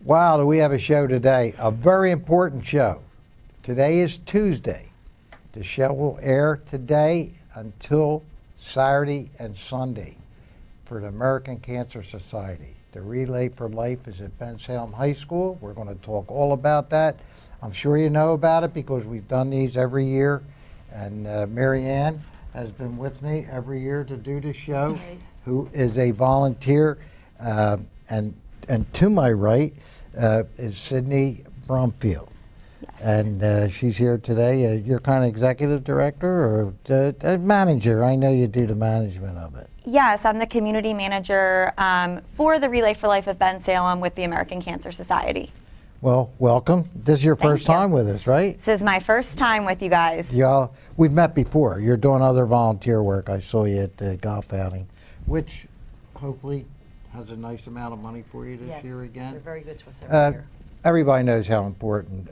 Wow, do we have a show today? A very important show. Today is Tuesday. The show will air today until Saturday and Sunday for the American Cancer Society. The Relay for Life is at Bensalem High School. We're going to talk all about that. I'm sure you know about it because we've done these every year. And Maryann has been with me every year to do the show, right, who is a volunteer. And to my right is Sydney Bromfield. Yes. And she's here today. You're kind of executive director or manager. I know you do the management of it. Yes, I'm the community manager for the Relay for Life of Bensalem with the American Cancer Society. Well, welcome. This is your Thank first you. time with us, right? This is my first time with you guys. We've met before. You're doing other volunteer work. I saw you at the golf outing, which hopefully has a nice amount of money for you this year again. They're very good to us every year. Everybody knows how important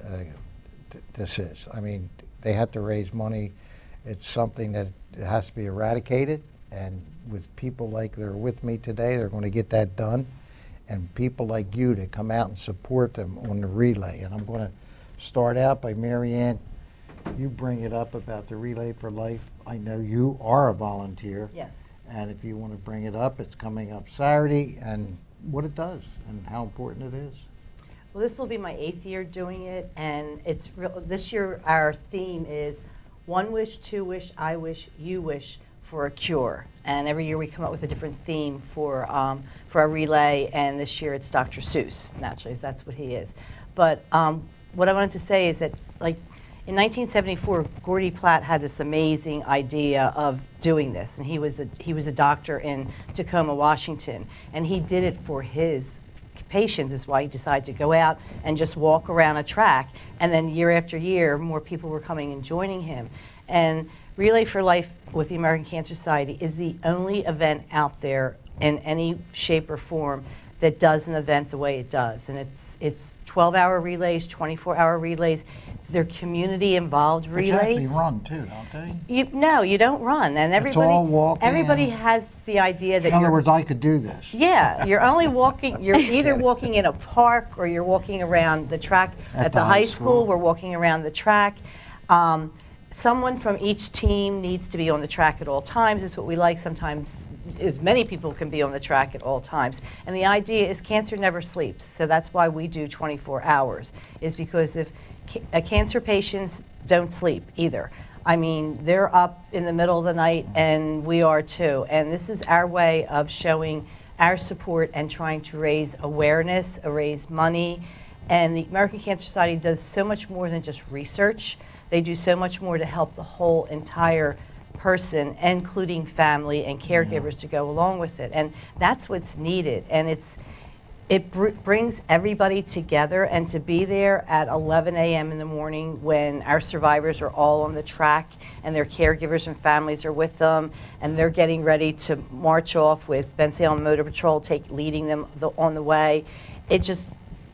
this is. I mean, they have to raise money. It's something that has to be eradicated, and with people like they're with me today, they're going to get that done. And people like you to come out and support them on the relay. And I'm going to start out by Maryann. You bring it up about the Relay for Life. I know you are a volunteer. Yes. And if you want to bring it up, it's coming up Saturday, and what it does and how important it is. Well, this will be my 8th year doing it, and this year our theme is one wish, two wish, I wish, you wish for a cure. And every year we come up with a different theme for our relay, and this year it's Dr. Seuss, naturally, that's what he is. But what I wanted to say is that, like, in 1974, Gordy Platt had this amazing idea of doing this, and he was a doctor in Tacoma, Washington, and he did it for his patients. Is why he decided to go out and just walk around a track, and then year after year, more people were coming and joining him. And Relay for Life with the American Cancer Society is the only event out there in any shape or form that does an event the way it does. And it's 12-hour relays, 24-hour relays. They're community-involved relays. They actually run too, don't they? No, you don't run. And everybody, all walking everybody and- has the idea that In other words, I could do this. yeah, you're only walking, you're either walking in a park or you're walking around the track at the high school. We're walking around the track. Someone from each team needs to be on the track at all times. It's what we like. Sometimes as many people can be on the track at all times. And the idea is cancer never sleeps. So that's why we do 24 hours, is because if cancer patients don't sleep either. I mean, they're up in the middle of the night, and we are too. And this is our way of showing our support and trying to raise awareness, raise money. And the American Cancer Society does so much more than just research. They do so much more to help the whole entire person, including family and caregivers, to go along with it. And that's what's needed. And it brings everybody together, and to be there at 11 a.m. in the morning when our survivors are all on the track and their caregivers and families are with them, and they're getting ready to march off with Bensalem Motor Patrol leading them on the way.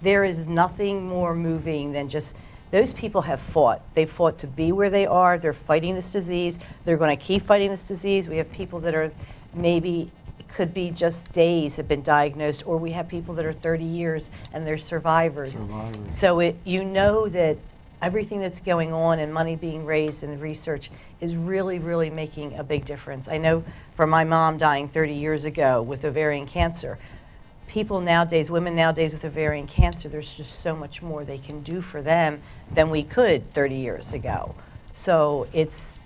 There is nothing more moving than just those people have fought. They've fought to be where they are. They're fighting this disease. They're going to keep fighting this disease. We have people that are maybe could be just days have been diagnosed, or we have people that are 30 years and they're survivors. So you know that everything that's going on and money being raised in research is really, really making a big difference. I know from my mom dying 30 years ago with ovarian cancer, people nowadays, women nowadays with ovarian cancer, there's just so much more they can do for them than we could 30 years ago. So it's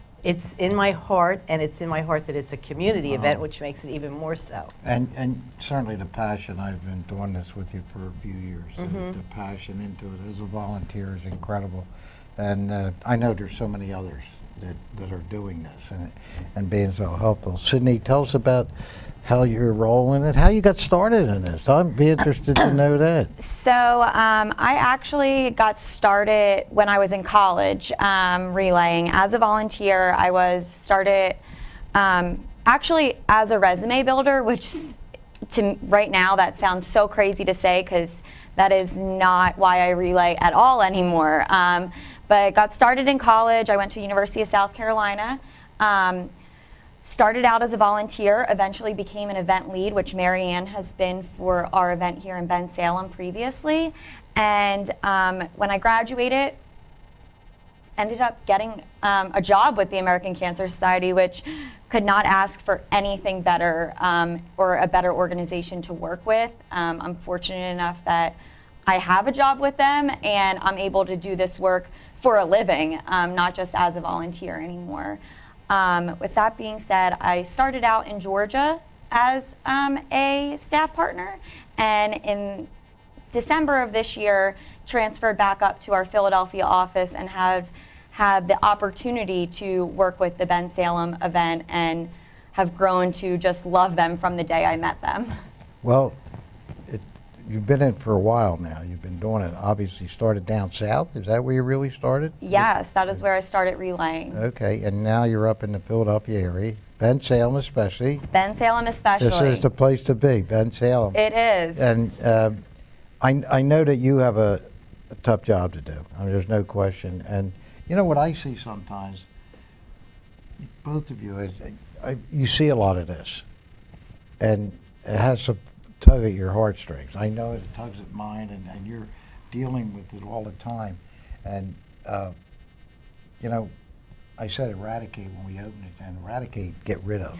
in my heart, and it's in my heart that it's a community event, which makes it even more so. And certainly the passion, I've been doing this with you for a few years. The passion into it as a volunteer is incredible. And I know there's so many others that are doing this and being so helpful. Sydney, tell us about how your role in it, how you got started in this. I'd be interested to know that. So I actually got started when I was in college relaying. As a volunteer, I started actually as a resume builder, which right now that sounds so crazy to say because that is not why I relay at all anymore. But got started in college. I went to University of South Carolina. started out as a volunteer, eventually became an event lead, which Maryann has been for our event here in Bensalem previously. And when I graduated, ended up getting a job with the American Cancer Society, which could not ask for anything better or a better organization to work with. I'm fortunate enough that I have a job with them and I'm able to do this work for a living, not just as a volunteer anymore. With that being said, I started out in Georgia as a staff partner, and in December of this year transferred back up to our Philadelphia office and have had the opportunity to work with the Bensalem event and have grown to just love them from the day I met them. Well, you've been in for a while now. You've been doing it. Obviously started down south. Is that where you really started? Yes, that is where I started relaying. Okay, and now you're up in the Philadelphia area. Bensalem especially. Bensalem especially. This is the place to be, Bensalem. It is. And I know that you have a tough job to do. I mean, there's no question. And you know what I see sometimes, both of you, you see a lot of this. And it has to tug at your heartstrings. I know it tugs at mine, and you're dealing with it all the time. And, you know, I said eradicate when we opened it, and eradicate, get rid of,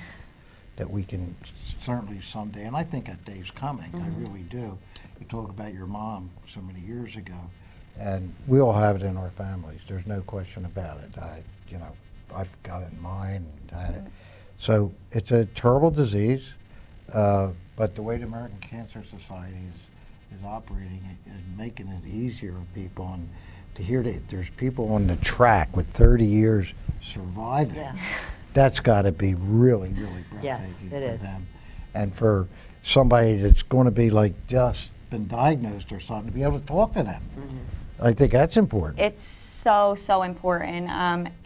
that we can certainly someday, and I think that day's coming, I really do. You talk about your mom so many years ago, and we all have it in our families. There's no question about it. I've got it in mine and had it. So it's a terrible disease, but the way the American Cancer Society is operating is making it easier on people. And to hear that there's people on the track with 30 years surviving, that's got to be really, really breathtaking for them. And for somebody that's going to be like just been diagnosed or something, to be able to talk to them. I think that's important. It's so, so important.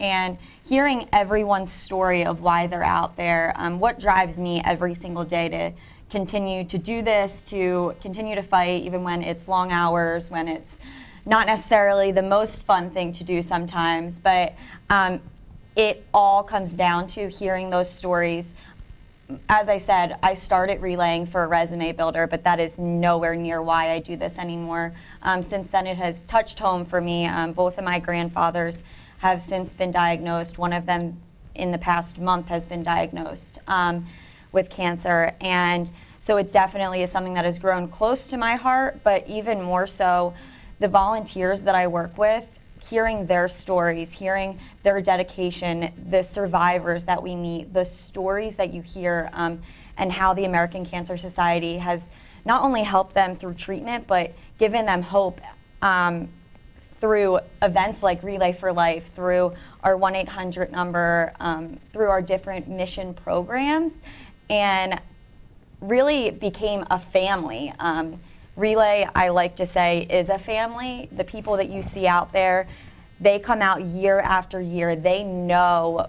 And hearing everyone's story of why they're out there, what drives me every single day to continue to do this, to continue to fight, even when it's long hours, when it's not necessarily the most fun thing to do sometimes, but it all comes down to hearing those stories. As I said, I started relaying for a resume builder, but that is nowhere near why I do this anymore. Since then, it has touched home for me. Both of my grandfathers have since been diagnosed. One of them in the past month has been diagnosed with cancer. And so it definitely is something that has grown close to my heart, but even more so, the volunteers that I work with, hearing their stories, hearing their dedication, the survivors that we meet, the stories that you hear, and how the American Cancer Society has not only helped them through treatment, but given them hope through events like Relay for Life, through our 1-800 number, through our different mission programs, and really became a family. Relay, I like to say, is a family. The people that you see out there, they come out year after year. They know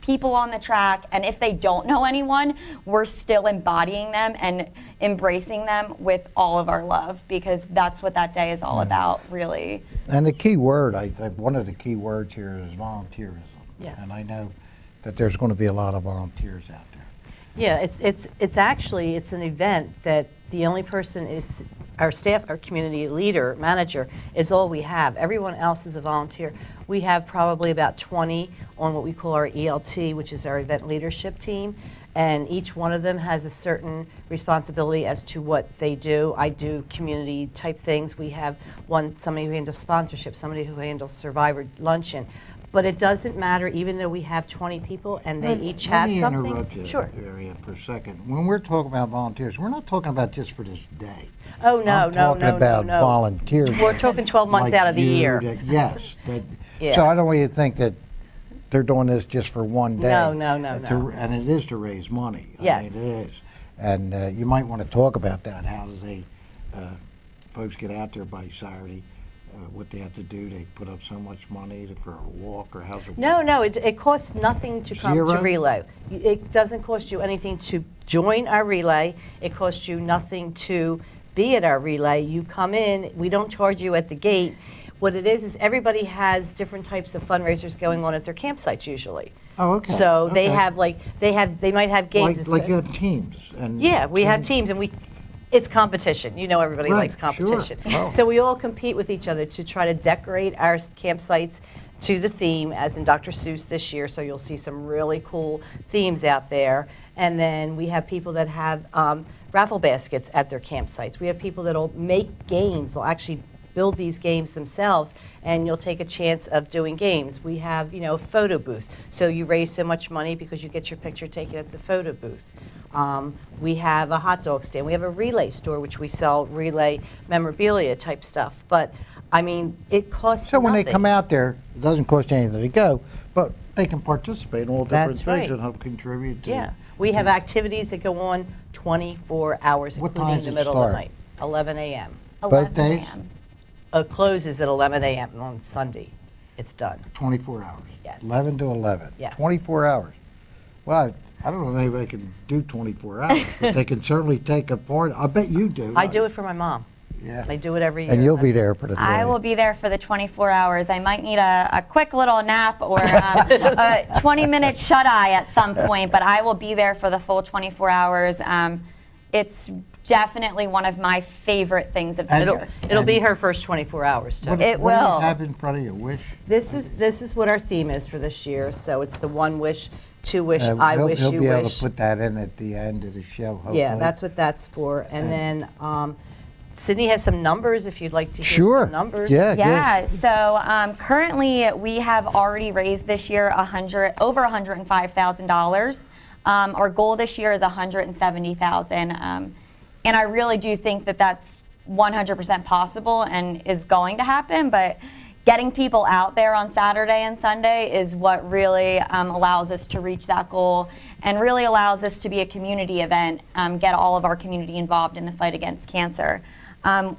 people on the track, and if they don't know anyone, we're still embodying them and embracing them with all of our love, because that's what that day is all about, really. And the key word, I think, one of the key words here is volunteerism. Yes. And I know that there's going to be a lot of volunteers out there. Yeah, it's actually, it's an event that the only person is our staff, our community leader, manager, is all we have. Everyone else is a volunteer. We have probably about 20 on what we call our ELT, which is our event leadership team, and each one of them has a certain responsibility as to what they do. I do community type things. We have somebody who handles sponsorship, somebody who handles survivor luncheon. But it doesn't matter, even though we have 20 people and they each have something. Let me interrupt you, Sure. Mariann, for a second. When we're talking about volunteers, we're not talking about just for this day. Oh, no, I'm no, talking no, about no, no. volunteers. We're talking 12 months like out of the you year. Yes. Yeah. So I don't want you to think that they're doing this just for one day. No. And it is to raise money. Yes. I mean, it is. And you might want to talk about that. How do they, folks get out there by Saturday? What they have to do, they put up so much money for a walk, or how's it work? No, it costs nothing to come to Zero? Relay. It doesn't cost you anything to join our Relay. It costs you nothing to be at our Relay. You come in, we don't charge you at the gate. What it is everybody has different types of fundraisers going on at their campsites usually. Oh, okay. So they Okay. have they might have games. Like you have teams and. Yeah, we have teams, and it's competition. You know, everybody Right, likes competition. sure. Oh. So we all compete with each other to try to decorate our campsites to the theme, as in Dr. Seuss this year. So you'll see some really cool themes out there. And then we have people that have raffle baskets at their campsites. We have people that'll make games. They'll actually build these games themselves, and you'll take a chance of doing games. We have, photo booths. So you raise so much money because you get your picture taken at the photo booth. We have a hot dog stand. We have a relay store, which we sell relay memorabilia type stuff. But, I mean, it costs So when they nothing. come out there, it doesn't cost you anything to go, but they can participate in all different That's things right. and help contribute to. Yeah. We have activities that go on 24 hours, What including time's the it middle start? of the night, 11 a.m. 11 days? a.m. It closes at 11 a.m. on Sunday. It's done. 24 hours. Yes. 11 to 11. Yes. 24 hours. Well, I don't know if anybody can do 24 hours, but they can certainly take a part. I bet you do. I do it for my mom. Yeah. I do it every year. And you'll be That's- there for the 20. I will be there for the 24 hours. I might need a quick little nap or a 20-minute shut-eye at some point, but I will be there for the full 24 hours. It's definitely one of my favorite things of the And- year. It'll be her first 24 hours, too. What, It what do will. you have in front of you? Wish? This is what our theme is for this year. So it's the one wish, two wish, I he'll, wish, he'll you be able wish. to put that in at the end of the show, hopefully. Yeah, that's what that's for. And then Sydney has some numbers if you'd like to hear Sure. some numbers. Yeah, Yeah, so currently we have already raised this year over $105,000. Our goal this year is $170,000, and I really do think that that's 100% possible and is going to happen. But getting people out there on Saturday and Sunday is what really allows us to reach that goal, and really allows us to be a community event, get all of our community involved in the fight against cancer.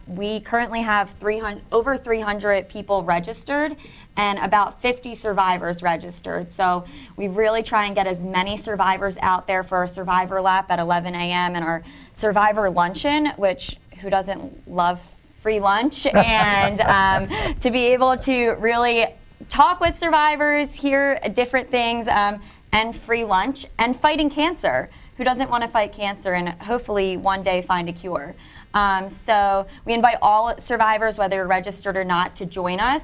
We currently have over 300 people registered and about 50 survivors registered. So we really try and get as many survivors out there for our survivor lap at 11 a.m. and our survivor luncheon, which who doesn't love free lunch, and to be able to really talk with survivors, hear different things, and free lunch, and fighting cancer. Who doesn't want to fight cancer and hopefully one day find a cure? So we invite all survivors, whether you're registered or not, to join us,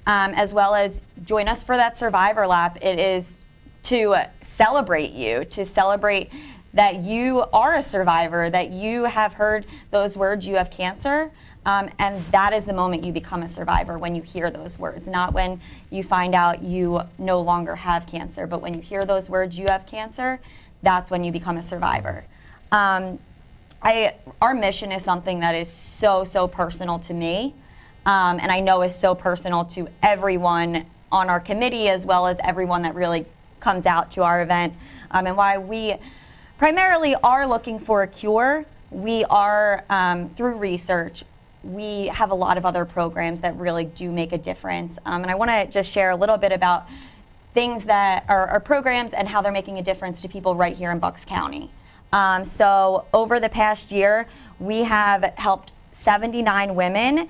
as well as join us for that survivor lap. It is to celebrate you, to celebrate that you are a survivor, that you have heard those words, you have cancer, and that is the moment you become a survivor, when you hear those words, not when you find out you no longer have cancer, but when you hear those words, you have cancer, that's when you become a survivor. Our mission is something that is so personal to me, and I know is so personal to everyone on our committee, as well as everyone that really comes out to our event, and why we primarily are looking for a cure. We are, through research, we have a lot of other programs that really do make a difference, and I want to just share a little bit about things that are programs and how they're making a difference to people right here in Bucks County. So over the past year, we have helped 79 women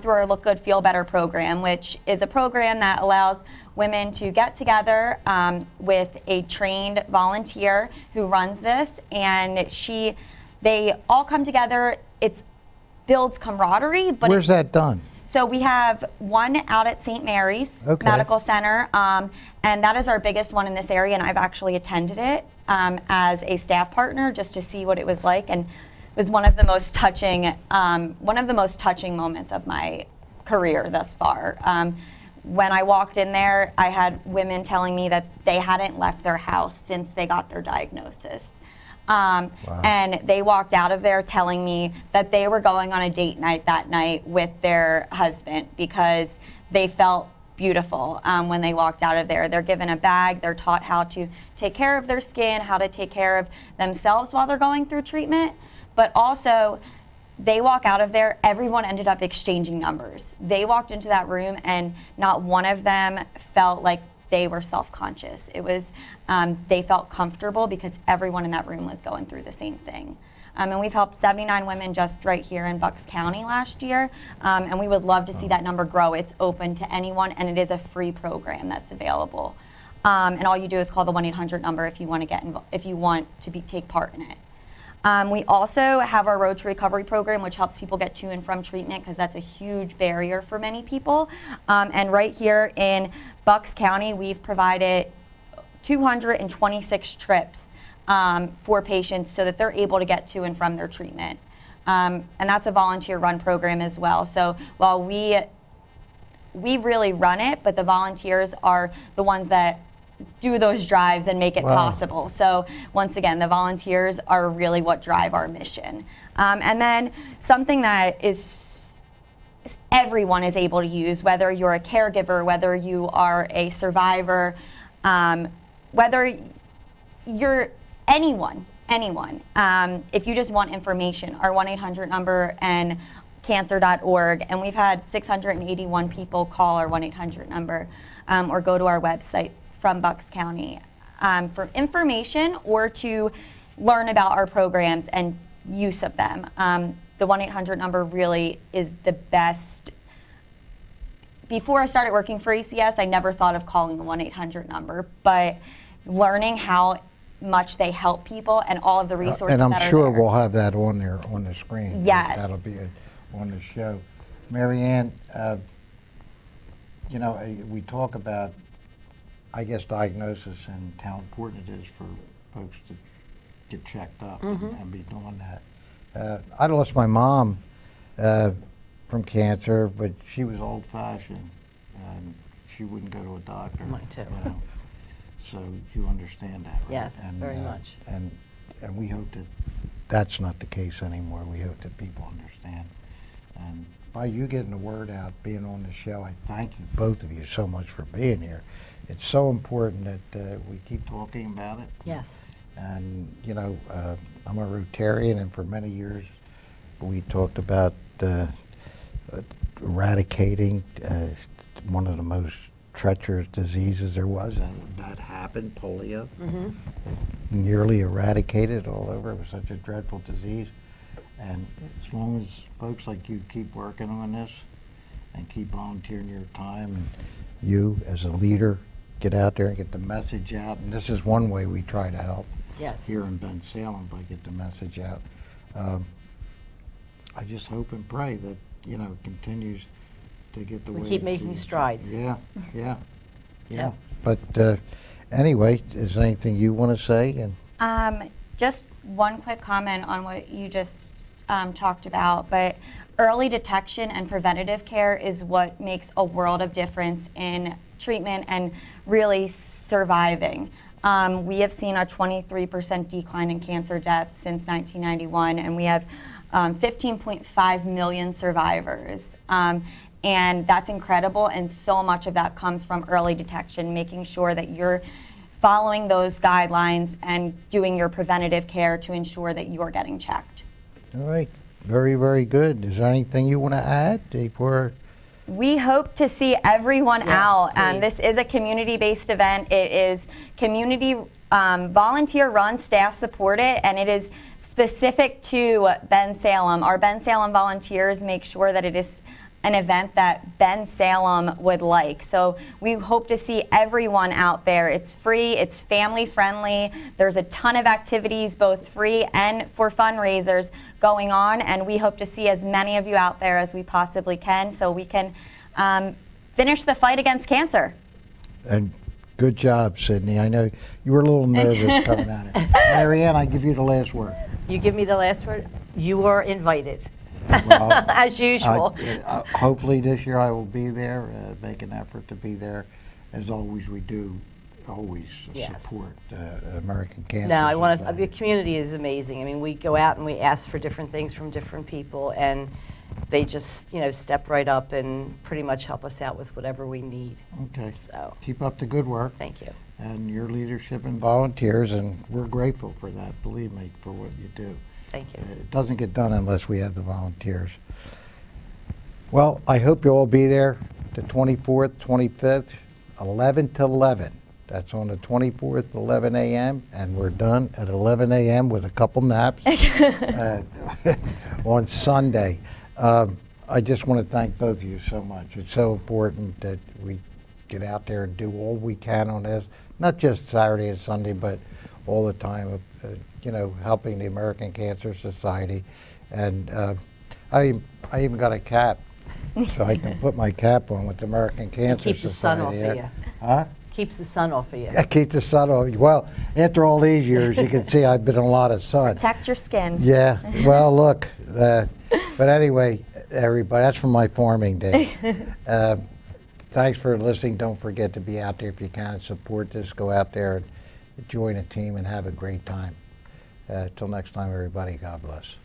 through our Look Good, Feel Better program, which is a program that allows women to get together with a trained volunteer who runs this, and they all come together. It builds camaraderie. But Where's that done? So we have one out at St. Mary's Okay. Medical Center, and that is our biggest one in this area, and I've actually attended it as a staff partner just to see what it was like, and it was one of the most touching moments of my career thus far. When I walked in there, I had women telling me that they hadn't left their house since they got their diagnosis. And they walked out of there telling me that they were going on a date night that night with their husband because they felt beautiful when they walked out of there. They're given a bag, they're taught how to take care of their skin, how to take care of themselves while they're going through treatment, but also they walk out of there, everyone ended up exchanging numbers. They walked into that room and not one of them felt like they were self-conscious. It was, they felt comfortable because everyone in that room was going through the same thing. And we've helped 79 women just right here in Bucks County last year, and we would love to see that number grow. It's open to anyone, and it is a free program that's available. and all you do is call the 1-800 number if you want to take part in it. We also have our Road to Recovery program, which helps people get to and from treatment, because that's a huge barrier for many people. And right here in Bucks County, we've provided 226 trips for patients so that they're able to get to and from their treatment. And that's a volunteer-run program as well. So while we really run it, but the volunteers are the ones that do those drives and make it possible. So once again, the volunteers are really what drive our mission. And then something that everyone is able to use, whether you're a caregiver, whether you are a survivor, whether you're anyone. If you just want information, our 1-800 number and cancer.org, and we've had 681 people call our 1-800 number or go to our website from Bucks County for information or to learn about our programs and use of them. The 1-800 number really is the best. Before I started working for ECS, I never thought of calling the 1-800 number, but learning how much they help people and all of the resources and I'm that are sure there. we'll have that on there on the screen. Yes. That'll be on the show. Maryann, you know, we talk about, I guess, diagnosis and how important it is for folks to get checked up and be doing that. I lost my mom from cancer, but she was old-fashioned. She wouldn't go to a doctor. Mine too. You know. So you understand that, right? Yes, very much. And we hope that that's not the case anymore. We hope that people understand. And by you getting the word out, being on the show, I thank you, both of you, so much for being here. It's so important that we keep talking about it. Yes. And, you know, I'm a Rotarian, and for many years we talked about eradicating one of the most treacherous diseases there was, and that happened, polio. Nearly eradicated all over. It was such a dreadful disease. And as long as folks like you keep working on this and keep volunteering your time, and you as a leader get out there and get the message out, and this is one way we try to help here in Bensalem by get the message out. I just hope and pray that, you know, it continues to get the way. We keep making strides. Yeah. But anyway, is there anything you want to say? And Just one quick comment on what you just talked about, but early detection and preventative care is what makes a world of difference in treatment and really surviving. We have seen a 23% decline in cancer deaths since 1991, and we have 15.5 million survivors. And that's incredible, and so much of that comes from early detection, making sure that you're following those guidelines and doing your preventative care to ensure that you're getting checked. all right, very, very good. Is there anything you want to add before? We hope to see everyone out. please. This is a community-based event. It is community volunteer-run, staff supported, and it is specific to Bensalem. Our Bensalem volunteers make sure that it is an event that Bensalem would like. So we hope to see everyone out there. It's free, it's family friendly. There's a ton of activities, both free and for fundraisers going on, and we hope to see as many of you out there as we possibly can so we can finish the fight against cancer. And good job, Sydney. I know you were a little nervous coming at it. Maryann, I give you the last word. You give me the last word? You are invited. Well, As usual. hopefully this year I will be there, make an effort to be there. As always, we do always support American Cancer No, I want to. Society. The community is amazing. I mean, we go out and we ask for different things from different people, and they just, you know, step right up and pretty much help us out with whatever we need. Okay. So, Keep up the good work thank you. and your leadership and volunteers, and we're grateful for that, believe me, for what you do. Thank you. It doesn't get done unless we have the volunteers. Well, I hope you'll all be there the 24th, 25th, 11 to 11. That's on the 24th, 11 a.m., and we're done at 11 a.m. with a couple naps on Sunday. I just want to thank both of you so much. It's so important that we get out there and do all we can on this, not just Saturday and Sunday, but all the time, you know, helping the American Cancer Society. And I even got a cap, so I can put my cap on with the American Cancer Keep the sun Society. off of you. Huh? Keeps the sun off of you. I keep the sun off. Well, after all these years, you can see I've been in a lot of sun. Protect your skin. Yeah, well, look, but anyway, everybody, that's from my farming day. Thanks for listening. Don't forget to be out there if you can and support this. Go out there and join a team and have a great time. Till next time, everybody, God bless.